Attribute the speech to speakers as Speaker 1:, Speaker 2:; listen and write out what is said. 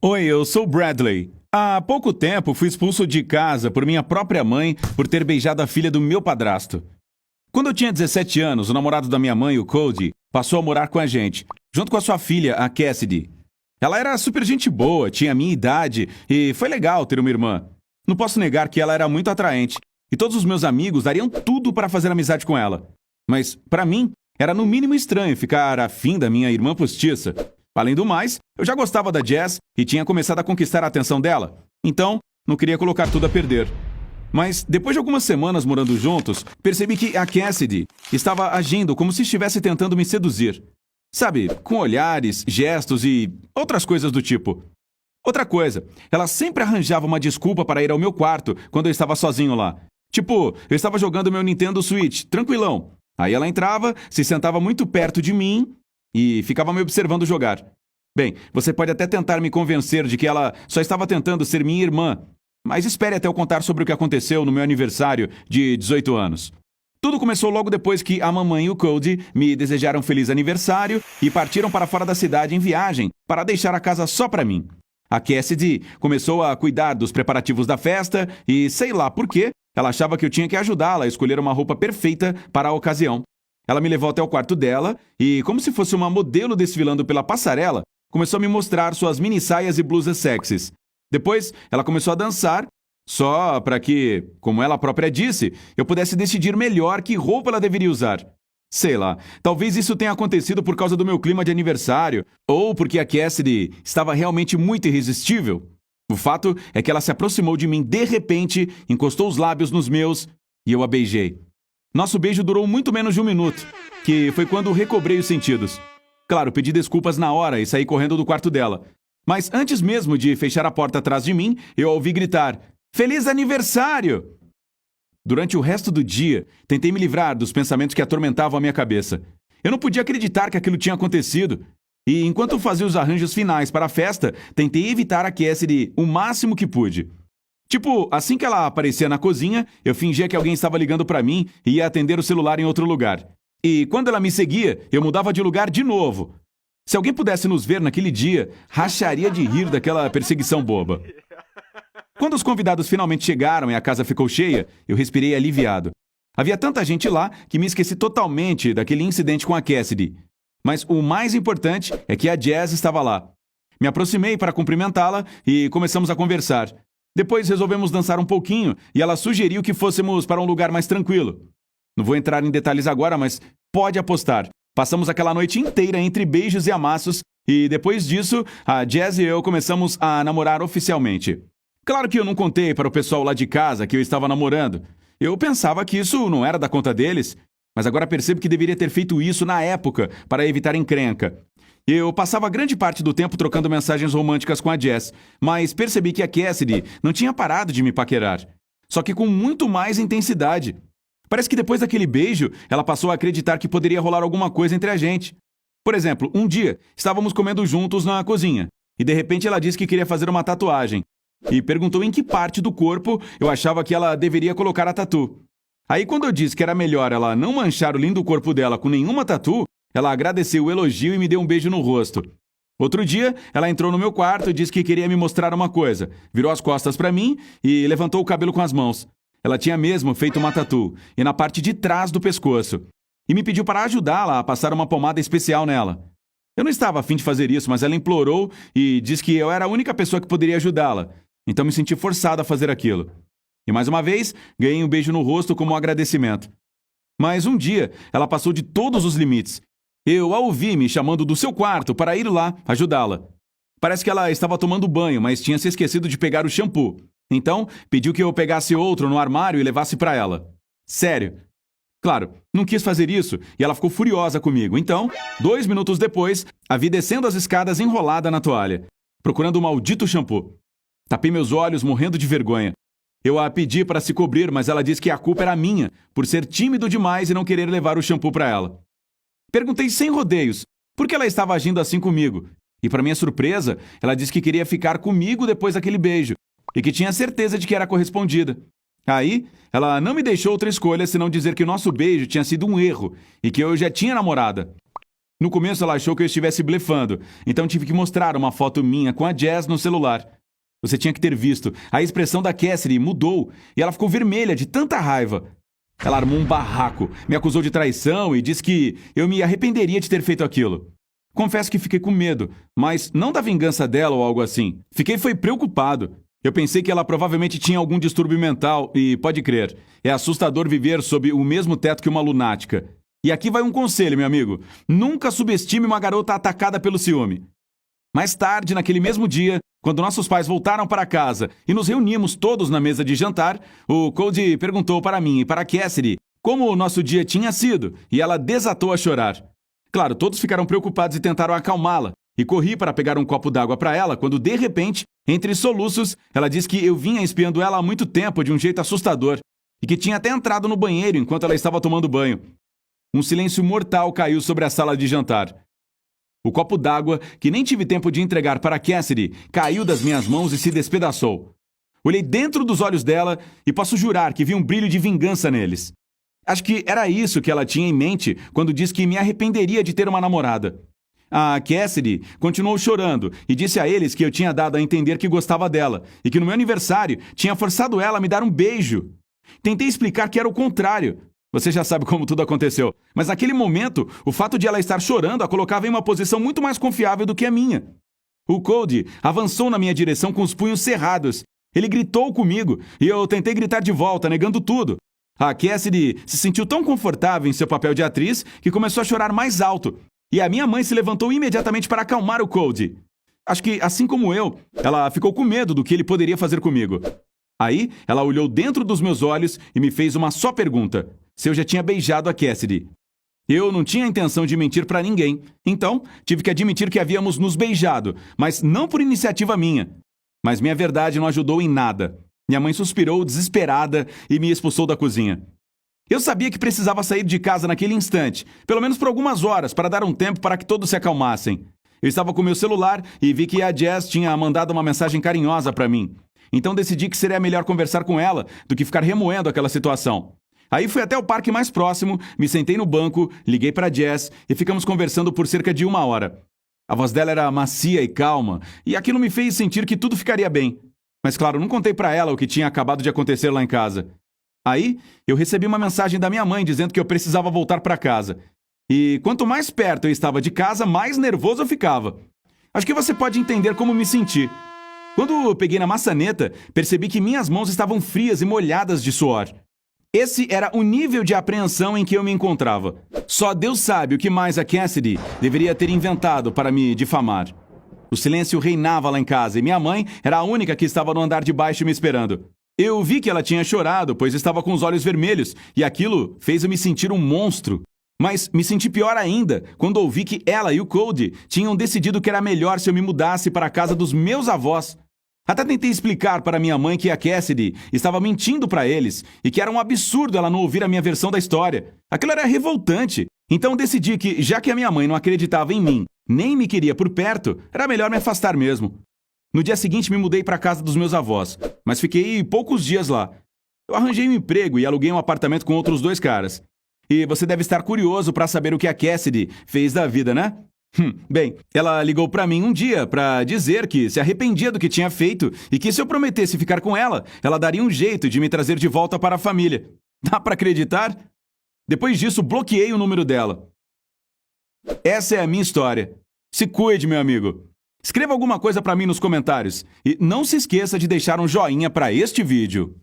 Speaker 1: Oi, eu sou o Bradley. Há pouco tempo fui expulso de casa por minha própria mãe por ter beijado a filha do meu padrasto. Quando eu tinha 17 anos, o namorado da minha mãe, o Cody, passou a morar com a gente, junto com a sua filha, a Cassidy. Ela era super gente boa, tinha a minha idade e foi legal ter uma irmã. Não posso negar que ela era muito atraente e todos os meus amigos dariam tudo para fazer amizade com ela. Mas, para mim, era no mínimo estranho ficar afim da minha irmã postiça. Além do mais, eu já gostava da Jazz e tinha começado a conquistar a atenção dela. Então, não queria colocar tudo a perder. Mas, depois de algumas semanas morando juntos, percebi que a Cassidy estava agindo como se estivesse tentando me seduzir. Sabe, com olhares, gestos e outras coisas do tipo. Outra coisa, ela sempre arranjava uma desculpa para ir ao meu quarto quando eu estava sozinho lá. Tipo, eu estava jogando meu Nintendo Switch, tranquilão. Aí ela entrava, se sentava muito perto de mim e ficava me observando jogar. Bem, você pode até tentar me convencer de que ela só estava tentando ser minha irmã, mas espere até eu contar sobre o que aconteceu no meu aniversário de 18 anos. Tudo começou logo depois que a mamãe e o Cody me desejaram feliz aniversário e partiram para fora da cidade em viagem para deixar a casa só para mim. A Cassidy começou a cuidar dos preparativos da festa e, sei lá por quê, ela achava que eu tinha que ajudá-la a escolher uma roupa perfeita para a ocasião. Ela me levou até o quarto dela e, como se fosse uma modelo desfilando pela passarela, começou a me mostrar suas mini saias e blusas sexys. Depois, ela começou a dançar, só para que, como ela própria disse, eu pudesse decidir melhor que roupa ela deveria usar. Sei lá, talvez isso tenha acontecido por causa do meu clima de aniversário, ou porque a Cassidy estava realmente muito irresistível. O fato é que ela se aproximou de mim de repente, encostou os lábios nos meus e eu a beijei. Nosso beijo durou muito menos de 1 minuto, que foi quando recobrei os sentidos. Claro, pedi desculpas na hora e saí correndo do quarto dela. Mas antes mesmo de fechar a porta atrás de mim, eu a ouvi gritar: "Feliz aniversário!" Durante o resto do dia, tentei me livrar dos pensamentos que atormentavam a minha cabeça. Eu não podia acreditar que aquilo tinha acontecido. E enquanto fazia os arranjos finais para a festa, tentei evitar a Cassidy o máximo que pude. Tipo, assim que ela aparecia na cozinha, eu fingia que alguém estava ligando para mim e ia atender o celular em outro lugar. E quando ela me seguia, eu mudava de lugar de novo. Se alguém pudesse nos ver naquele dia, racharia de rir daquela perseguição boba. Quando os convidados finalmente chegaram e a casa ficou cheia, eu respirei aliviado. Havia tanta gente lá que me esqueci totalmente daquele incidente com a Cassidy. Mas o mais importante é que a Jazz estava lá. Me aproximei para cumprimentá-la e começamos a conversar. Depois resolvemos dançar um pouquinho e ela sugeriu que fôssemos para um lugar mais tranquilo. Não vou entrar em detalhes agora, mas pode apostar. Passamos aquela noite inteira entre beijos e amassos e depois disso, a Jazz e eu começamos a namorar oficialmente. Claro que eu não contei para o pessoal lá de casa que eu estava namorando. Eu pensava que isso não era da conta deles, mas agora percebo que deveria ter feito isso na época para evitar encrenca. Eu passava grande parte do tempo trocando mensagens românticas com a Jazz, mas percebi que a Cassidy não tinha parado de me paquerar. Só que com muito mais intensidade. Parece que depois daquele beijo, ela passou a acreditar que poderia rolar alguma coisa entre a gente. Por exemplo, um dia, estávamos comendo juntos na cozinha, e de repente ela disse que queria fazer uma tatuagem. E perguntou em que parte do corpo eu achava que ela deveria colocar a tatu. Aí quando eu disse que era melhor ela não manchar o lindo corpo dela com nenhuma tatu, ela agradeceu o elogio e me deu um beijo no rosto. Outro dia, ela entrou no meu quarto e disse que queria me mostrar uma coisa. Virou as costas para mim e levantou o cabelo com as mãos. Ela tinha mesmo feito uma tatu, e na parte de trás do pescoço. E me pediu para ajudá-la a passar uma pomada especial nela. Eu não estava a fim de fazer isso, mas ela implorou e disse que eu era a única pessoa que poderia ajudá-la. Então me senti forçado a fazer aquilo. E mais uma vez, ganhei um beijo no rosto como um agradecimento. Mas um dia, ela passou de todos os limites. Eu a ouvi me chamando do seu quarto para ir lá ajudá-la. Parece que ela estava tomando banho, mas tinha se esquecido de pegar o shampoo. Então, pediu que eu pegasse outro no armário e levasse para ela. Sério. Claro, não quis fazer isso e ela ficou furiosa comigo. Então, 2 minutos depois, a vi descendo as escadas enrolada na toalha, procurando o maldito shampoo. Tapei meus olhos, morrendo de vergonha. Eu a pedi para se cobrir, mas ela disse que a culpa era minha, por ser tímido demais e não querer levar o shampoo para ela. Perguntei sem rodeios por que ela estava agindo assim comigo. E para minha surpresa, ela disse que queria ficar comigo depois daquele beijo e que tinha certeza de que era correspondida. Aí, ela não me deixou outra escolha senão dizer que o nosso beijo tinha sido um erro e que eu já tinha namorada. No começo ela achou que eu estivesse blefando, então tive que mostrar uma foto minha com a Jazz no celular. Você tinha que ter visto. A expressão da Cassidy mudou e ela ficou vermelha de tanta raiva. Ela armou um barraco, me acusou de traição e disse que eu me arrependeria de ter feito aquilo. Confesso que fiquei com medo, mas não da vingança dela ou algo assim. Foi preocupado. Eu pensei que ela provavelmente tinha algum distúrbio mental e, pode crer, é assustador viver sob o mesmo teto que uma lunática. E aqui vai um conselho, meu amigo. Nunca subestime uma garota atacada pelo ciúme. Mais tarde, naquele mesmo dia, quando nossos pais voltaram para casa e nos reunimos todos na mesa de jantar, o Cody perguntou para mim e para Cassidy como o nosso dia tinha sido e ela desatou a chorar. Claro, todos ficaram preocupados e tentaram acalmá-la. E corri para pegar um copo d'água para ela quando, de repente, entre soluços, ela disse que eu vinha espiando ela há muito tempo de um jeito assustador e que tinha até entrado no banheiro enquanto ela estava tomando banho. Um silêncio mortal caiu sobre a sala de jantar. O copo d'água, que nem tive tempo de entregar para Cassidy, caiu das minhas mãos e se despedaçou. Olhei dentro dos olhos dela e posso jurar que vi um brilho de vingança neles. Acho que era isso que ela tinha em mente quando disse que me arrependeria de ter uma namorada. A Cassidy continuou chorando e disse a eles que eu tinha dado a entender que gostava dela e que no meu aniversário tinha forçado ela a me dar um beijo. Tentei explicar que era o contrário. Você já sabe como tudo aconteceu, mas naquele momento, o fato de ela estar chorando a colocava em uma posição muito mais confiável do que a minha. O Cody avançou na minha direção com os punhos cerrados. Ele gritou comigo e eu tentei gritar de volta, negando tudo. A Cassidy se sentiu tão confortável em seu papel de atriz que começou a chorar mais alto. E a minha mãe se levantou imediatamente para acalmar o Cody. Acho que, assim como eu, ela ficou com medo do que ele poderia fazer comigo. Aí, ela olhou dentro dos meus olhos e me fez uma só pergunta: se eu já tinha beijado a Cassidy. Eu não tinha a intenção de mentir para ninguém, então tive que admitir que havíamos nos beijado, mas não por iniciativa minha. Mas minha verdade não ajudou em nada. Minha mãe suspirou desesperada e me expulsou da cozinha. Eu sabia que precisava sair de casa naquele instante, pelo menos por algumas horas, para dar um tempo para que todos se acalmassem. Eu estava com meu celular e vi que a Jazz tinha mandado uma mensagem carinhosa para mim. Então decidi que seria melhor conversar com ela do que ficar remoendo aquela situação. Aí fui até o parque mais próximo, me sentei no banco, liguei para Jazz e ficamos conversando por cerca de 1 hora. A voz dela era macia e calma, e aquilo me fez sentir que tudo ficaria bem. Mas claro, não contei para ela o que tinha acabado de acontecer lá em casa. Aí, eu recebi uma mensagem da minha mãe dizendo que eu precisava voltar para casa. E quanto mais perto eu estava de casa, mais nervoso eu ficava. Acho que você pode entender como me senti. Quando eu peguei na maçaneta, percebi que minhas mãos estavam frias e molhadas de suor. Esse era o nível de apreensão em que eu me encontrava. Só Deus sabe o que mais a Cassidy deveria ter inventado para me difamar. O silêncio reinava lá em casa e minha mãe era a única que estava no andar de baixo me esperando. Eu vi que ela tinha chorado, pois estava com os olhos vermelhos, e aquilo fez eu me sentir um monstro. Mas me senti pior ainda quando ouvi que ela e o Cody tinham decidido que era melhor se eu me mudasse para a casa dos meus avós. Até tentei explicar para minha mãe que a Cassidy estava mentindo para eles e que era um absurdo ela não ouvir a minha versão da história. Aquilo era revoltante. Então decidi que, já que a minha mãe não acreditava em mim, nem me queria por perto, era melhor me afastar mesmo. No dia seguinte me mudei para a casa dos meus avós, mas fiquei poucos dias lá. Eu arranjei um emprego e aluguei um apartamento com outros 2 caras. E você deve estar curioso para saber o que a Cassidy fez da vida, né? Bem, ela ligou para mim um dia para dizer que se arrependia do que tinha feito e que se eu prometesse ficar com ela, ela daria um jeito de me trazer de volta para a família. Dá para acreditar? Depois disso, bloqueei o número dela. Essa é a minha história. Se cuide, meu amigo. Escreva alguma coisa para mim nos comentários e não se esqueça de deixar um joinha para este vídeo.